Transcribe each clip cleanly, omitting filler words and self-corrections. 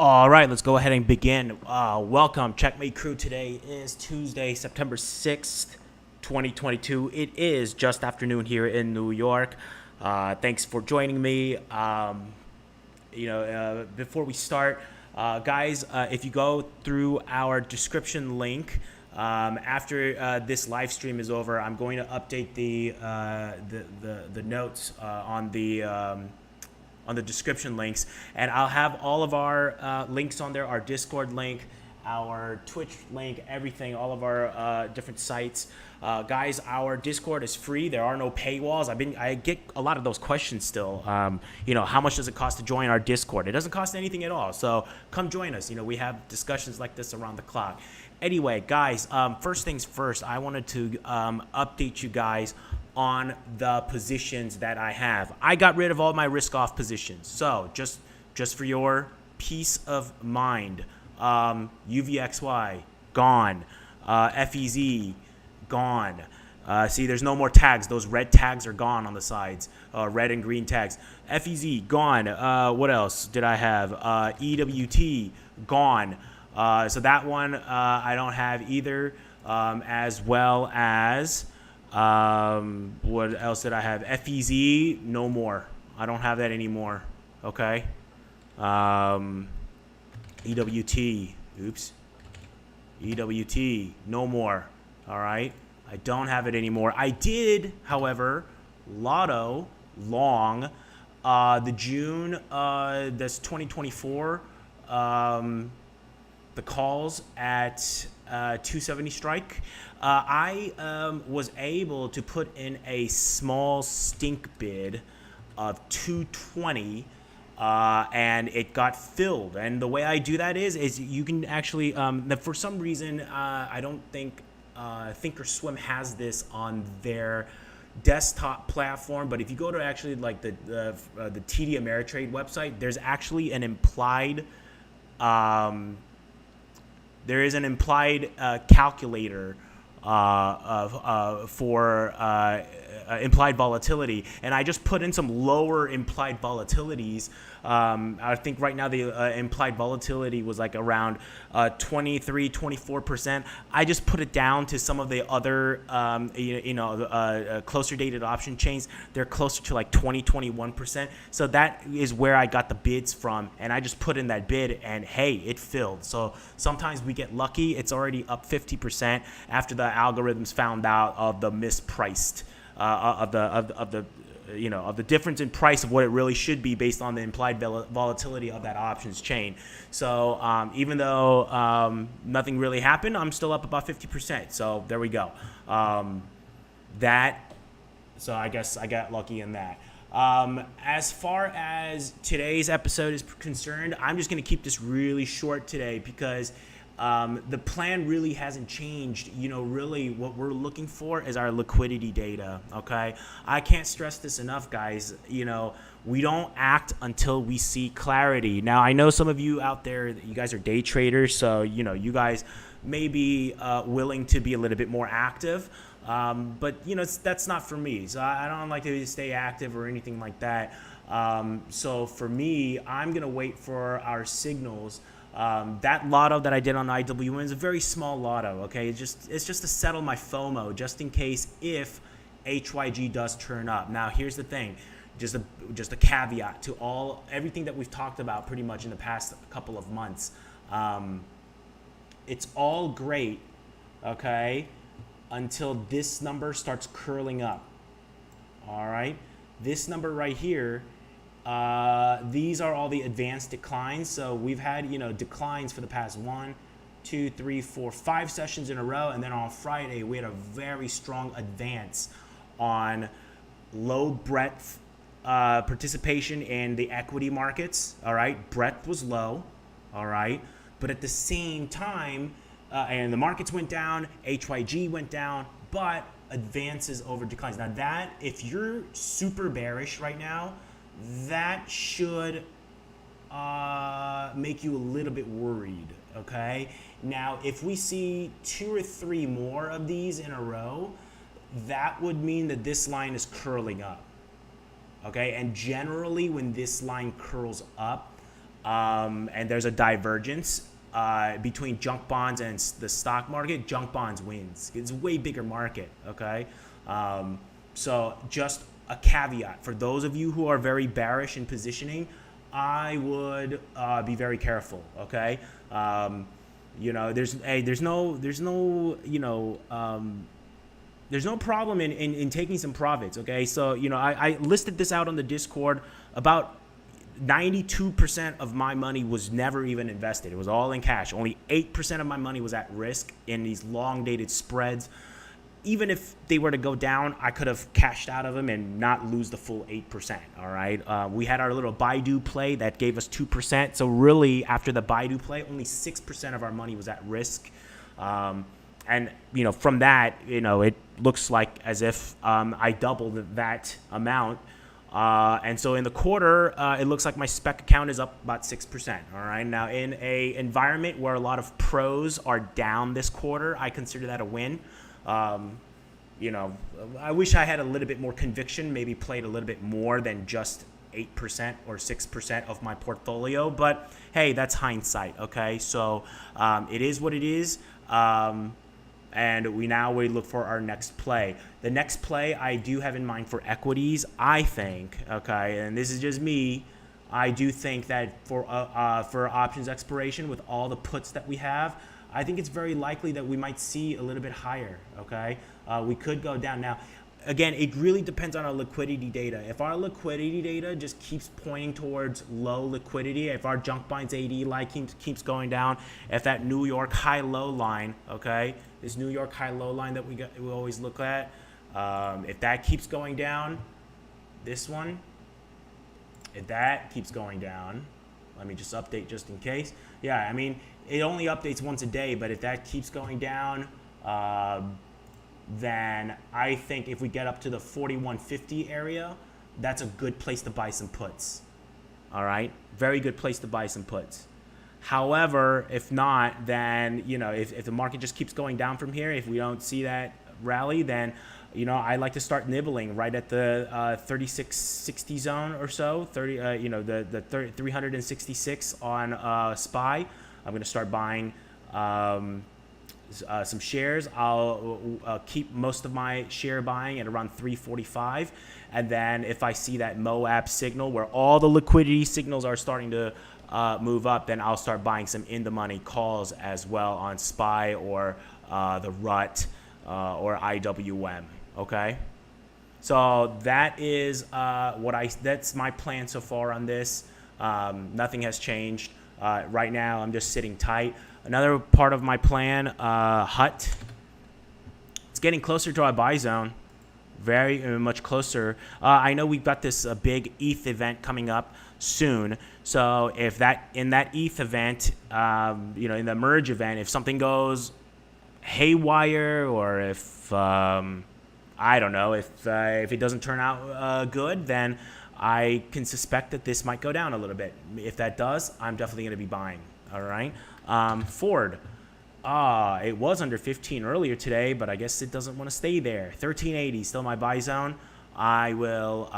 All right, let's go ahead and begin. Welcome, Checkmate crew. Today is Tuesday, September 6th, 2022. It is just afternoon here in New York. Thanks for joining me. Before we start, guys, if you go through our description link, after this live stream is over, I'm going to update the notes on the description links, and I'll have all of our links on there, our Discord link, our Twitch link, everything, all of our different sites. Guys, our Discord is free. There are no paywalls. I get a lot of those questions still. How much does it cost to join our Discord? It doesn't cost anything at all. So come join us. We have discussions like this around the clock. Anyway, guys, first things first, I wanted to update you guys on the positions that I have. I got rid of all my risk-off positions. So just for your peace of mind, UVXY, gone. FEZ, gone. See, there's no more tags. Those red tags are gone on the sides. Red and green tags. FEZ, gone. What else did I have? EWT, gone. So that one I don't have either, as well as what else did I have? FEZ, no more. I don't have that anymore. Okay. EWT, oops. EWT, no more. All right. I don't have it anymore. I did, however, lotto long the June that's 2024 the calls at 270 strike. I was able to put in a small stink bid of 220, and it got filled. And the way I do that is you can actually, for some reason, I don't think Thinkorswim has this on their desktop platform, but if you go to actually like the TD Ameritrade website, there's actually an implied calculator for implied volatility, and I just put in some lower implied volatilities. I think right now the implied volatility was like around 23-24%. I just put it down to some of the other closer dated option chains. They're closer to like 20-21%. So that is where I got the bids from, and I just put in that bid, and hey, it filled. So sometimes we get lucky. It's already up 50% after the algorithms found out of the mispriced of the difference in price of what it really should be based on the implied volatility of that options chain. So even though nothing really happened, I'm still up about 50%. So there we go. So I guess I got lucky in that. As far as today's episode is concerned, I'm just going to keep this really short today because the plan really hasn't changed. Really what we're looking for is our liquidity data, okay? I can't stress this enough, guys. We don't act until we see clarity. Now, I know some of you out there, you guys are day traders, so, you guys may be willing to be a little bit more active, but, that's not for me. So I don't like to stay active or anything like that. So for me, I'm going to wait for our signals. That lotto that I did on IWN is a very small lotto, okay? It's just to settle my FOMO, just in case if HYG does turn up. Now, here's the thing, just a caveat to everything that we've talked about pretty much in the past couple of months. It's all great, okay, until this number starts curling up. All right, this number right here. These are all the advanced declines. So we've had, declines for the past 1, 2, 3, 4, 5 sessions in a row. And then on Friday, we had a very strong advance on low breadth participation in the equity markets. All right. Breadth was low. All right. But at the same time, and the markets went down, HYG went down, but advances over declines. Now that, if you're super bearish right now, that should make you a little bit worried, okay? Now, if we see 2 or 3 more of these in a row, that would mean that this line is curling up, okay? And generally, when this line curls up, and there's a divergence between junk bonds and the stock market, junk bonds wins. It's a way bigger market, okay? So just a caveat for those of you who are very bearish in positioning, I would be very careful, okay? You know, there's no problem in taking some profits, okay? So, you know, I listed this out on the Discord. About 92% of my money was never even invested. It was all in cash. Only 8% of my money was at risk in these long dated spreads. Even if they were to go down, I could have cashed out of them and not lose the full 8%, all right? We had our little Baidu play that gave us 2%. So really, after the Baidu play, only 6% of our money was at risk. And, you know, from that, you know, it looks like as if I doubled that amount. And so in the quarter, it looks like my spec account is up about 6%. All right. Now, in a environment where a lot of pros are down this quarter, I consider that a win. You know, I wish I had a little bit more conviction, maybe played a little bit more than just 8% or 6% of my portfolio. But hey, that's hindsight. Okay. So it is what it is. And we look for our next play. The next play I do have in mind for equities, I think, okay, and this is just me, I do think that for options expiration with all the puts that we have, I think it's very likely that we might see a little bit higher, okay? We could go down. Now, again, it really depends on our liquidity data. If our liquidity data just keeps pointing towards low liquidity, if our junk bonds AD line keeps going down, if that New York high-low line, okay, this New York high-low line that we always look at, if that keeps going down, this one, if that keeps going down, let me just update just in case. Yeah, I mean, it only updates once a day, but if that keeps going down, then I think if we get up to the 4150 area, that's a good place to buy some puts. All right, very good place to buy some puts. However, if not, then, you know, if the market just keeps going down from here, if we don't see that rally, then, you know, I like to start nibbling right at the 3660 zone or so, 30, you know, the 366 on SPY. I'm going to start buying some shares. I'll keep most of my share buying at around 345. And then if I see that MOAB signal where all the liquidity signals are starting to move up, then I'll start buying some in-the-money calls as well on SPY or the RUT or IWM. Okay, so that is that's my plan so far on this. Nothing has changed. Right now, I'm just sitting tight. Another part of my plan, HUT. It's getting closer to our buy zone, very much closer. I know we've got this big ETH event coming up soon. So if that in that ETH event, you know, in the merge event, if something goes haywire, or if I don't know, if it doesn't turn out good, then I can suspect that this might go down a little bit. If that does, I'm definitely going to be buying. All right. Ford. It was under 15 earlier today, but I guess it doesn't want to stay there. 1380, still my buy zone. I will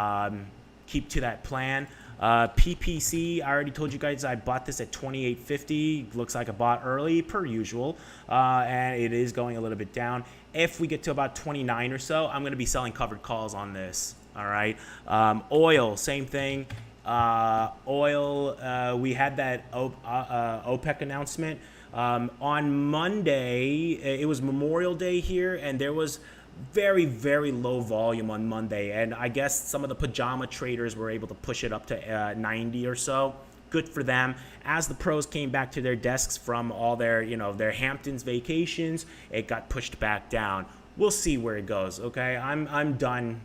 keep to that plan. PPC, I already told you guys I bought this at 28.50. Looks like I bought early, per usual, and it is going a little bit down. If we get to about 29 or so, I'm going to be selling covered calls on this. All right. Oil, same thing. Oil, we had that OPEC announcement. On Monday, it was Memorial Day here, and there was very, very low volume on Monday. And I guess some of the pajama traders were able to push it up to 90 or so. Good for them. As the pros came back to their desks from all their, you know, their Hamptons vacations, it got pushed back down. We'll see where it goes. Okay, I'm done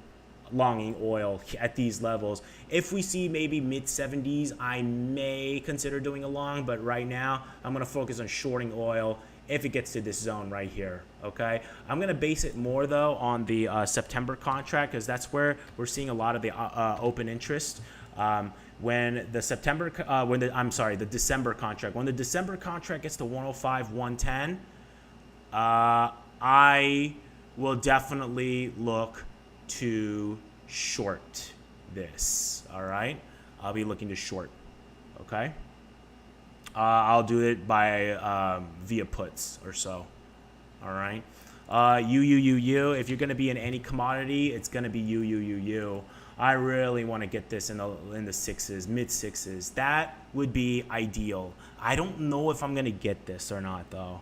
longing oil at these levels. If we see maybe mid 70s, I may consider doing a long, but right now I'm going to focus on shorting oil if it gets to this zone right here. Okay, I'm going to base it more though on the September contract, because that's where we're seeing a lot of the open interest. When the the December contract, when the December contract gets to 105, 110, I will definitely look to short this. All right, I'll be looking to short. Okay, I'll do it by via puts or so. All right. UUUU. If you're going to be in any commodity, it's going to be UUUU. I really want to get this in the sixes, mid sixes. That would be ideal. I don't know if I'm going to get this or not though.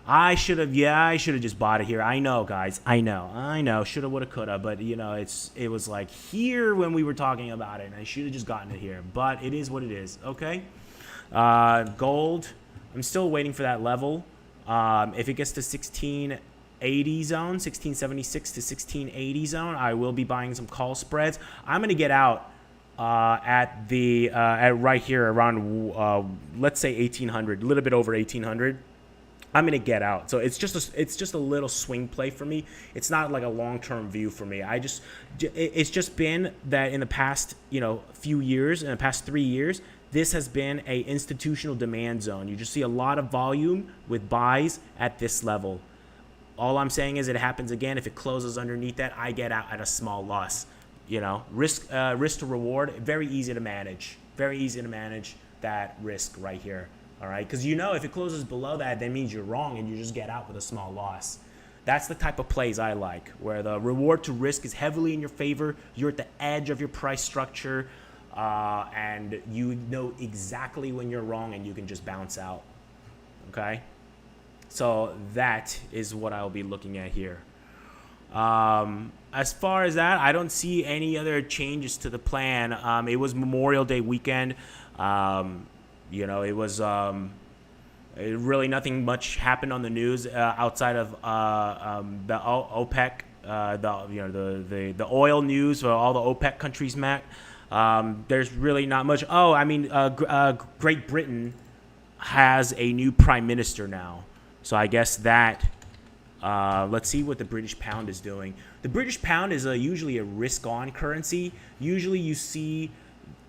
I should have just bought it here. I know, guys. I know. Shoulda, woulda, coulda. But you know, it was like here when we were talking about it, and I should have just gotten it here. But it is what it is. Okay. Gold. I'm still waiting for that level. If it gets to 1680 zone, 1676 to 1680 zone, I will be buying some call spreads. I'm gonna get out at right here around let's say 1800, a little bit over 1800. I'm gonna get out. So it's just a little swing play for me. It's not like a long-term view for me. It's just been that in the past few years, in the past 3 years, this has been a institutional demand zone. You just see a lot of volume with buys at this level. All I'm saying is it happens again. If it closes underneath that, I get out at a small loss. Risk to reward, very easy to manage. Very easy to manage that risk right here. All right, because if it closes below that, that means you're wrong and you just get out with a small loss. That's the type of plays I like, where the reward to risk is heavily in your favor. You're at the edge of your price structure, and you know exactly when you're wrong and you can just bounce out. Okay, so that is what I'll be looking at here. As far as that, I don't see any other changes to the plan. It was Memorial Day weekend. It was really nothing much happened on the news outside of the OPEC, the oil news for all the OPEC countries met. There's really not much. Great Britain has a new prime minister now, so I guess that. Let's see what the British pound is doing. The British pound is usually a risk-on currency. Usually you see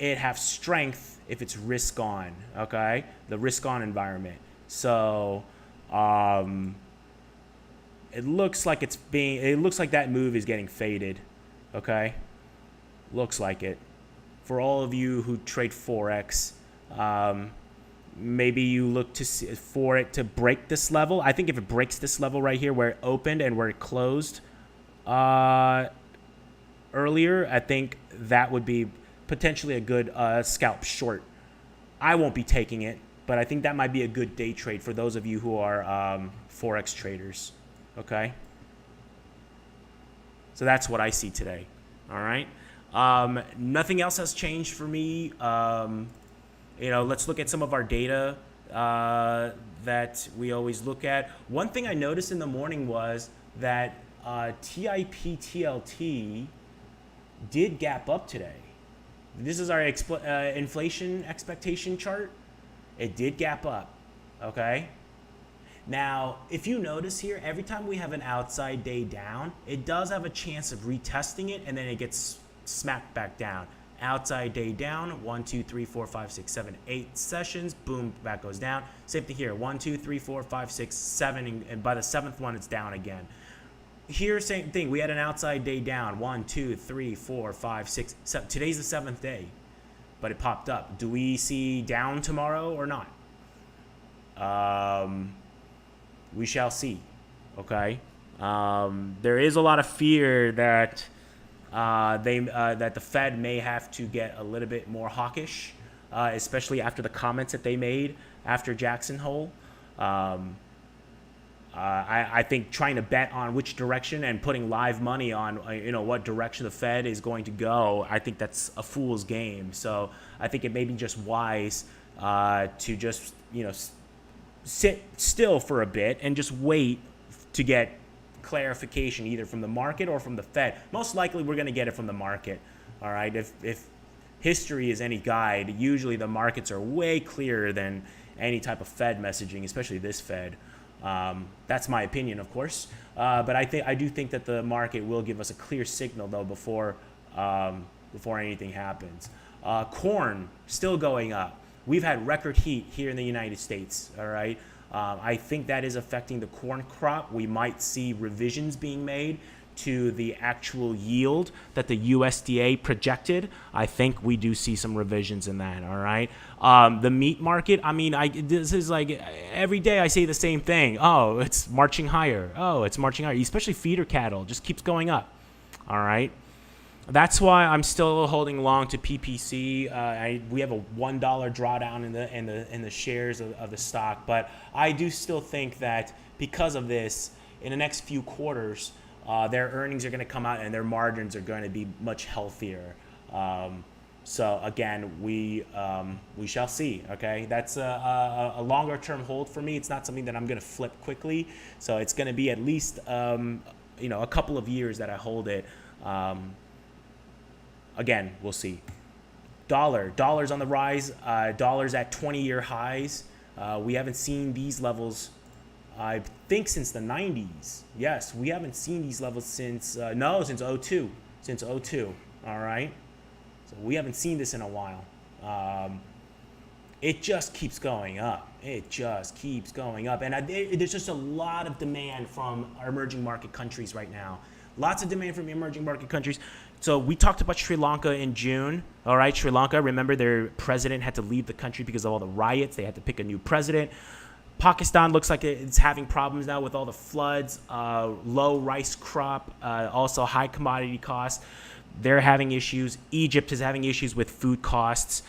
it have strength if it's risk on, okay? The risk on environment. So it looks like that move is getting faded, okay? Looks like it. For all of you who trade Forex, maybe you look for it to break this level. I think if it breaks this level right here where it opened and where it closed earlier, I think that would be potentially a good scalp short. I won't be taking it, but I think that might be a good day trade for those of you who are Forex traders, okay? So that's what I see today, all right? Nothing else has changed for me. Let's look at some of our data that we always look at. One thing I noticed in the morning was that TIPTLT did gap up today. This is our inflation expectation chart. It did gap up, okay? Now, if you notice here, every time we have an outside day down, it does have a chance of retesting it, and then it gets smacked back down. Outside day down, 1, 2, 3, 4, 5, 6, 7, 8 sessions, boom, back goes down. Same thing here, 1, 2, 3, 4, 5, 6, 7, and by the 7th one, it's down again. Here, same thing. We had an outside day down. 1, 2, 3, 4, 5, 6, 7. Today's the 7th day, but it popped up. Do we see down tomorrow or not? We shall see. Okay. There is a lot of fear that that the Fed may have to get a little bit more hawkish, especially after the comments that they made after Jackson Hole. I think trying to bet on which direction and putting live money on what direction the Fed is going to go, I think that's a fool's game. So I think it may be just wise to just sit still for a bit and just wait to get clarification either from the market or from the Fed. Most likely we're going to get it from the market. All right, if history is any guide, usually the markets are way clearer than any type of Fed messaging, especially this Fed. That's my opinion, of course, but I do think that the market will give us a clear signal though before anything happens. Corn still going up. We've had record heat here in the United States. All right, I think that is affecting the corn crop. We might see revisions being made to the actual yield that the USDA projected, I think we do see some revisions in that. All right. The meat market, I mean, this is like every day I say the same thing. Oh, it's marching higher. Oh, it's marching higher. Especially feeder cattle just keeps going up. All right. That's why I'm still holding long to PPC. We have a $1 drawdown in the shares of the stock, but I do still think that because of this, in the next few quarters, their earnings are going to come out and their margins are going to be much healthier. So again, we shall see. Okay, that's a longer term hold for me. It's not something that I'm going to flip quickly. So it's going to be at least a couple of years that I hold it. Again, we'll see. Dollars on the rise. Dollars at 20-year highs. We haven't seen these levels, I think, since the 90s. Yes, we haven't seen these levels since since '02. Since '02. All right. So we haven't seen this in a while. It just keeps going up. It just keeps going up, and there's just a lot of demand from our emerging market countries right now. Lots of demand from emerging market countries. So we talked about Sri Lanka in June. All right, Sri Lanka, remember their president had to leave the country because of all the riots. They had to pick a new president. Pakistan looks like it's having problems now with all the floods, low rice crop, also high commodity costs. They're having issues. Egypt is having issues with food costs.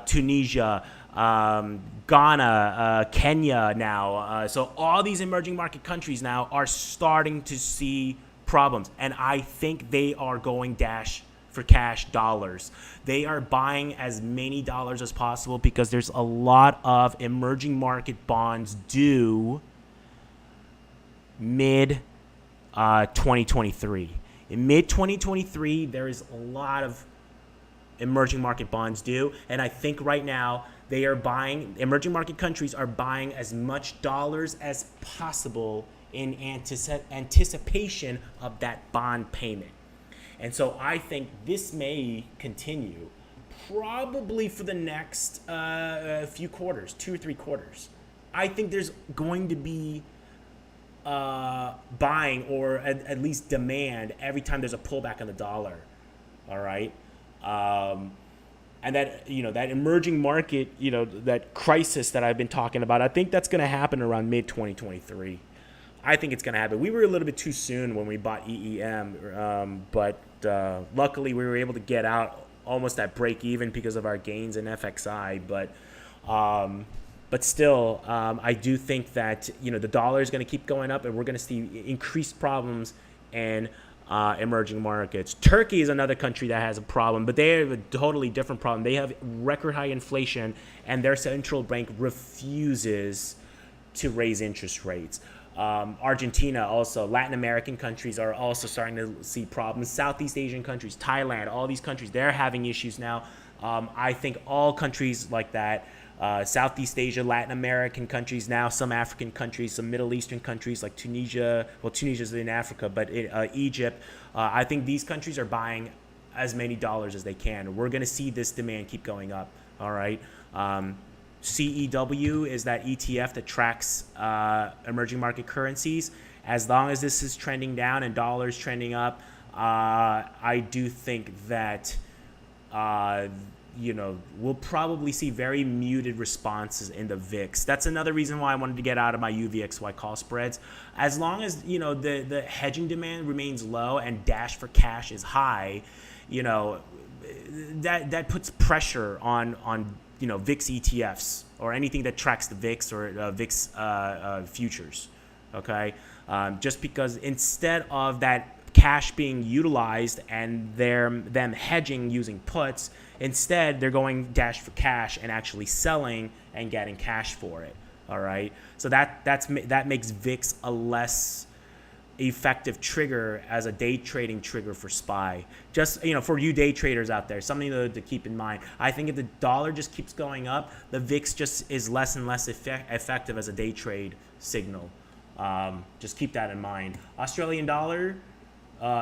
Tunisia, Ghana, Kenya now. So all these emerging market countries now are starting to see problems, and I think they are going dash for cash dollars. They are buying as many dollars as possible because there's a lot of emerging market bonds due mid 2023. In mid 2023, there is a lot of emerging market bonds due, and I think right now they are buying, emerging market countries are buying as much dollars as possible in anticipation of that bond payment. And so I think this may continue probably for the next few quarters, 2 or 3 quarters. I think there's going to be buying or at least demand every time there's a pullback on the dollar. All right. And that, that emerging market, that crisis that I've been talking about, I think that's going to happen around mid 2023. I think it's going to happen. We were a little bit too soon when we bought EEM, but luckily we were able to get out almost at break even because of our gains in FXI. But still, I do think that the dollar is going to keep going up, and we're going to see increased problems in emerging markets. Turkey is another country that has a problem, but they have a totally different problem. They have record high inflation, and their central bank refuses to raise interest rates. Argentina also, Latin American countries are also starting to see problems. Southeast Asian countries, Thailand, all these countries, they're having issues now. I think all countries like that, Southeast Asia, Latin American countries, now some African countries, some Middle Eastern countries like Tunisia. Well, Tunisia's in Africa, but Egypt. I think these countries are buying as many dollars as they can. We're going to see this demand keep going up. All right. CEW is that ETF that tracks emerging market currencies. As long as this is trending down and dollars trending up, I do think that we'll probably see very muted responses in the VIX. That's another reason why I wanted to get out of my UVXY call spreads. As long as the hedging demand remains low and dash for cash is high, that puts pressure on VIX ETFs or anything that tracks the VIX or VIX futures. Okay, just because instead of that cash being utilized and them hedging using puts, instead they're going dash for cash and actually selling and getting cash for it. All right, so that makes VIX a less effective trigger as a day trading trigger for SPY. Just for you day traders out there, something to keep in mind. I think if the dollar just keeps going up, the VIX just is less and less effective as a day trade signal. Just keep that in mind. Australian dollar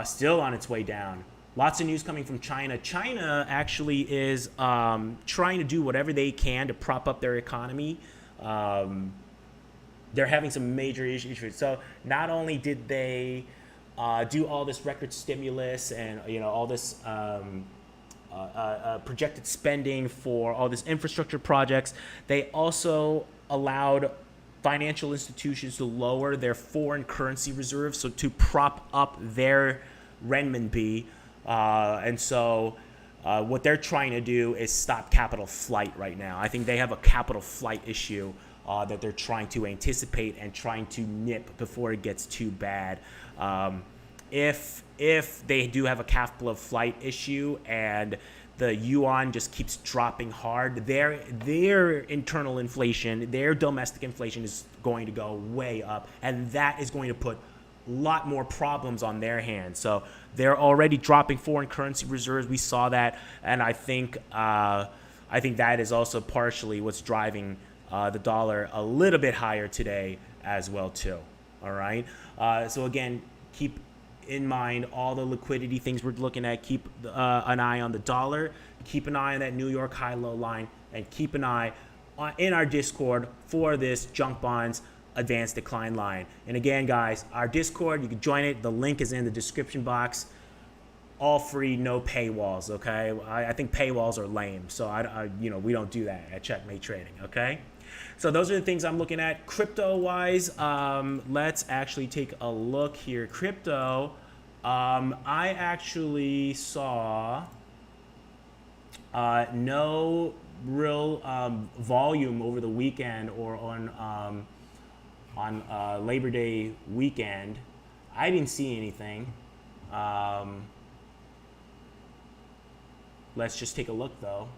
still on its way down. Lots of news coming from China. China actually is trying to do whatever they can to prop up their economy. They're having some major issues. So not only did they do all this record stimulus and all this projected spending for all this infrastructure projects, they also allowed financial institutions to lower their foreign currency reserves, so to prop up their renminbi. And so what they're trying to do is stop capital flight right now. I think they have a capital flight issue that they're trying to anticipate and trying to nip before it gets too bad. If they do have a capital flight issue and the yuan just keeps dropping hard, their internal inflation, their domestic inflation is going to go way up, and that is going to put a lot more problems on their hands. So they're already dropping foreign currency reserves. We saw that, and I think that is also partially what's driving the dollar a little bit higher today as well too. All right. So again, keep in mind all the liquidity things we're looking at. Keep an eye on the dollar. Keep an eye on that New York high-low line, and keep an eye in our Discord for this junk bonds advanced decline line. And again, guys, our Discord, you can join it. The link is in the description box. All free, no paywalls. Okay, I think paywalls are lame, so we don't do that at Checkmate Trading. Okay. So those are the things I'm looking at. Crypto-wise, let's actually take a look here. Crypto, I actually saw no real volume over the weekend or on Labor Day weekend. I didn't see anything. Let's just take a look, though.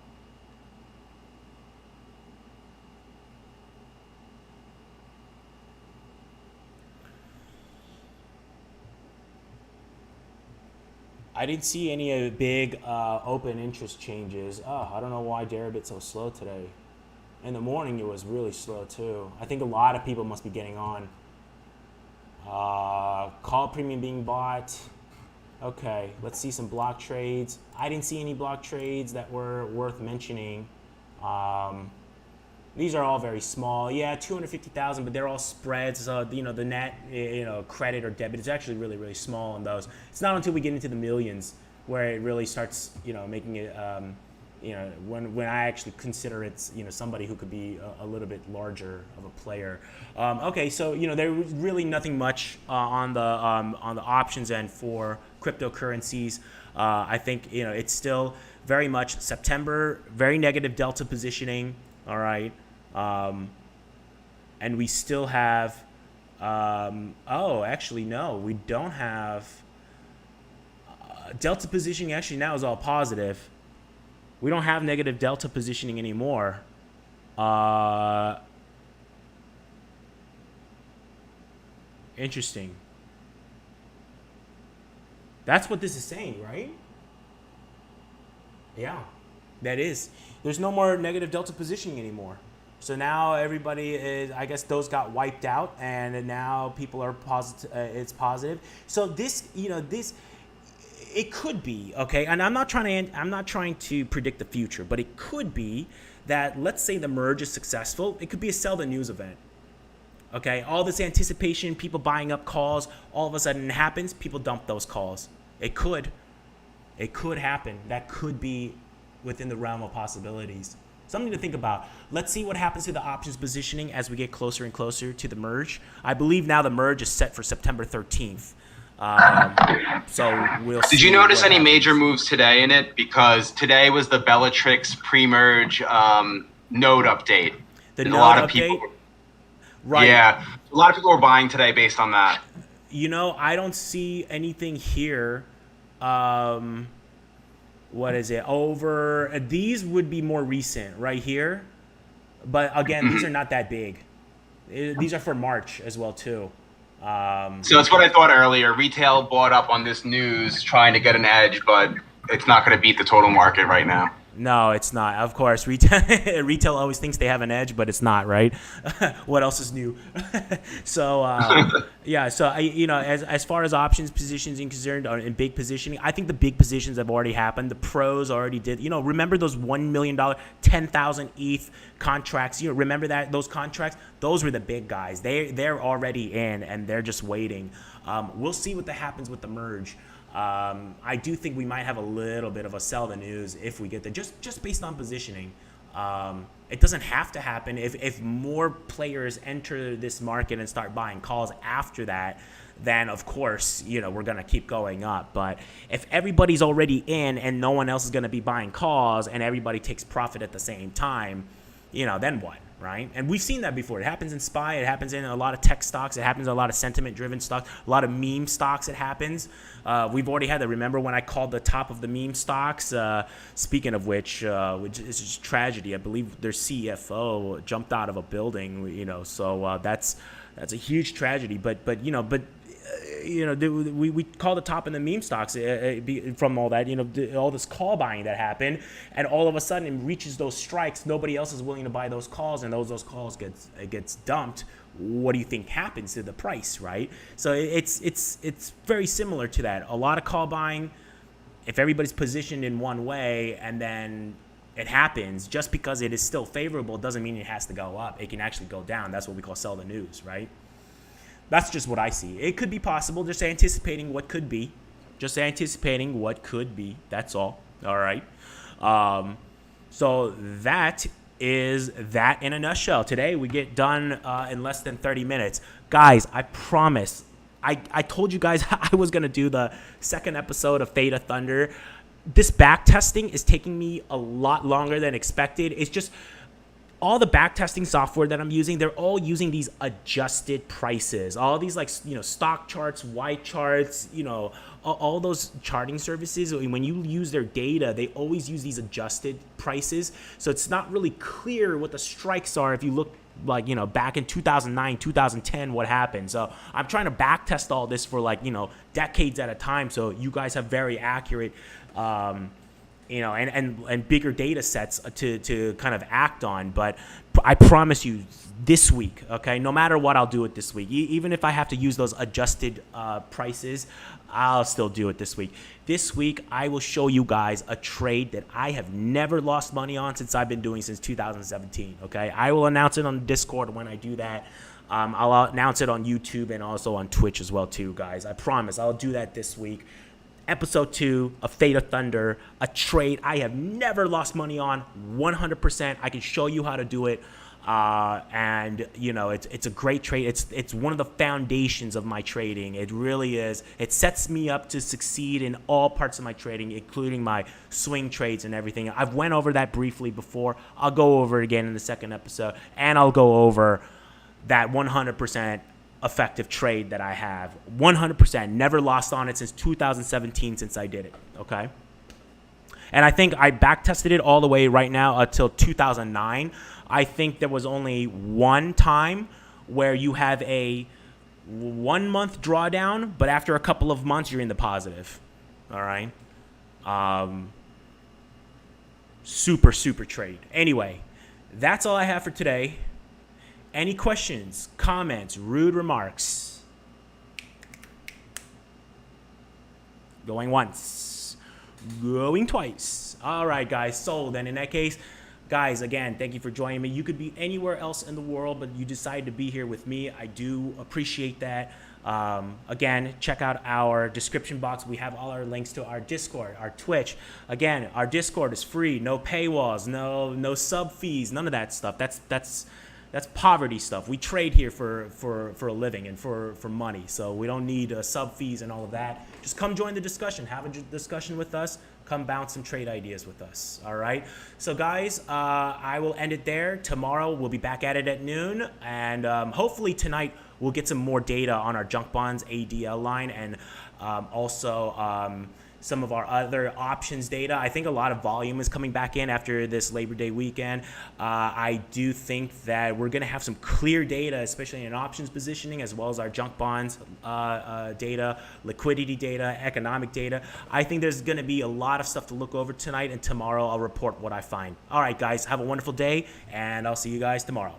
I didn't see any big open interest changes. Oh, I don't know why Deribit's so slow today. In the morning, it was really slow too. I think a lot of people must be getting on. Call premium being bought. Okay, let's see some block trades. I didn't see any block trades that were worth mentioning. These are all very small. Yeah, 250,000, but they're all spreads. So, the net, credit or debit is actually really, really small on those. It's not until we get into the millions where it really starts, making it, when I actually consider it's, somebody who could be a little bit larger of a player. Okay, so, there was really nothing much on the options end for cryptocurrencies. I think, it's still very much September, very negative delta positioning. All right. And we still have, actually, no, we don't have, delta positioning actually now is all positive. We don't have negative delta positioning anymore. Interesting. That's what this is saying, right? Yeah, that is. There's no more negative delta positioning anymore. So now everybody is, I guess those got wiped out, and now people are positive. It's positive. So this, it could be, okay. And I'm not trying to predict the future, but it could be that, let's say the merge is successful. It could be a sell the news event. Okay, all this anticipation, people buying up calls, all of a sudden it happens. People dump those calls. It could happen. That could be within the realm of possibilities. Something to think about. Let's see what happens to the options positioning as we get closer and closer to the merge. I believe now the merge is set for September 13th. So we'll see. Did you notice any major moves today in it? Because today was the Bellatrix pre-merge node update. The node update? Right. Yeah. A lot of people were buying today based on that. I don't see anything here. What is it? These would be more recent right here. But again, these are not that big. These are for March as well too. So that's what I thought earlier. Retail bought up on this news trying to get an edge, but it's not going to beat the total market right now. No, it's not. Of course, retail always thinks they have an edge, but it's not, right? What else is new? So yeah, so as far as options positions are concerned, or in big positioning, I think the big positions have already happened. The pros already did. Remember those $1 million, 10,000 ETH contracts? Remember those contracts? Those were the big guys. They're already in, and they're just waiting. We'll see what happens with the merge. I do think we might have a little bit of a sell the news if we get there, just based on positioning. It doesn't have to happen. If more players enter this market and start buying calls after that, then of course, we're going to keep going up. But if everybody's already in and no one else is going to be buying calls and everybody takes profit at the same time, then what? Right? And we've seen that before. It happens in SPY. It happens in a lot of tech stocks. It happens in a lot of sentiment-driven stocks, a lot of meme stocks. It happens. We've already had that. Remember when I called the top of the meme stocks? Speaking of which is just tragedy. I believe their CFO jumped out of a building. So that's a huge tragedy. But we call the top in the meme stocks from all that, all this call buying that happened, and all of a sudden it reaches those strikes. Nobody else is willing to buy those calls, and those calls gets dumped. What do you think happens to the price, right? So it's very similar to that. A lot of call buying. If everybody's positioned in one way, and then it happens, just because it is still favorable doesn't mean it has to go up. It can actually go down. That's what we call sell the news, right? That's just what I see. It could be possible, just anticipating what could be. Just anticipating what could be. That's all. All right. So that is that in a nutshell. Today we get done in less than 30 minutes. Guys, I promise. I told you guys I was going to do the second episode of Theta Thunder. This back testing is taking me a lot longer than expected. It's just all the backtesting software that I'm using, they're all using these adjusted prices. All these stock charts, white charts, all those charting services. When you use their data, they always use these adjusted prices. So it's not really clear what the strikes are if you look back in 2009, 2010, what happened. So I'm trying to backtest all this for decades at a time. So you guys have very accurate and bigger data sets to kind of act on. But I promise you this week, okay, no matter what, I'll do it this week. Even if I have to use those adjusted prices, I'll still do it this week. This week, I will show you guys a trade that I have never lost money on since 2017, okay? I will announce it on Discord when I do that. I'll announce it on YouTube and also on Twitch as well too, guys. I promise I'll do that this week. Episode 2 of Theta Thunder, a trade I have never lost money on, 100%. I can show you how to do it, and it's a great trade. It's one of the foundations of my trading. It really is. It sets me up to succeed in all parts of my trading, including my swing trades and everything. I've went over that briefly before. I'll go over it again in the second episode, and I'll go over that 100% effective trade that I have. 100%, never lost on it since 2017 since I did it, okay? And I think I backtested it all the way right now until 2009. I think there was only one time where you have a 1 month drawdown, but after a couple of months, you're in the positive, all right? Super trade. Anyway, that's all I have for today. Any questions, comments, rude remarks? Going once, going twice. All right, guys. So then in that case, guys, again, thank you for joining me. You could be anywhere else in the world, but you decided to be here with me. I do appreciate that. Again, check out our description box. We have all our links to our Discord, our Twitch. Again, our Discord is free. No paywalls, no sub fees, none of that stuff. That's poverty stuff. We trade here for a living and for money. So we don't need sub fees and all of that. Just come join the discussion. Have a discussion with us. Come bounce some trade ideas with us. All right. So guys, I will end it there. Tomorrow we'll be back at it at noon. And hopefully tonight we'll get some more data on our junk bonds ADL line and also some of our other options data. I think a lot of volume is coming back in after this Labor Day weekend. I do think that we're going to have some clear data, especially in options positioning, as well as our junk bonds data, liquidity data, economic data. I think there's going to be a lot of stuff to look over tonight, and tomorrow I'll report what I find. All right, guys, have a wonderful day, and I'll see you guys tomorrow.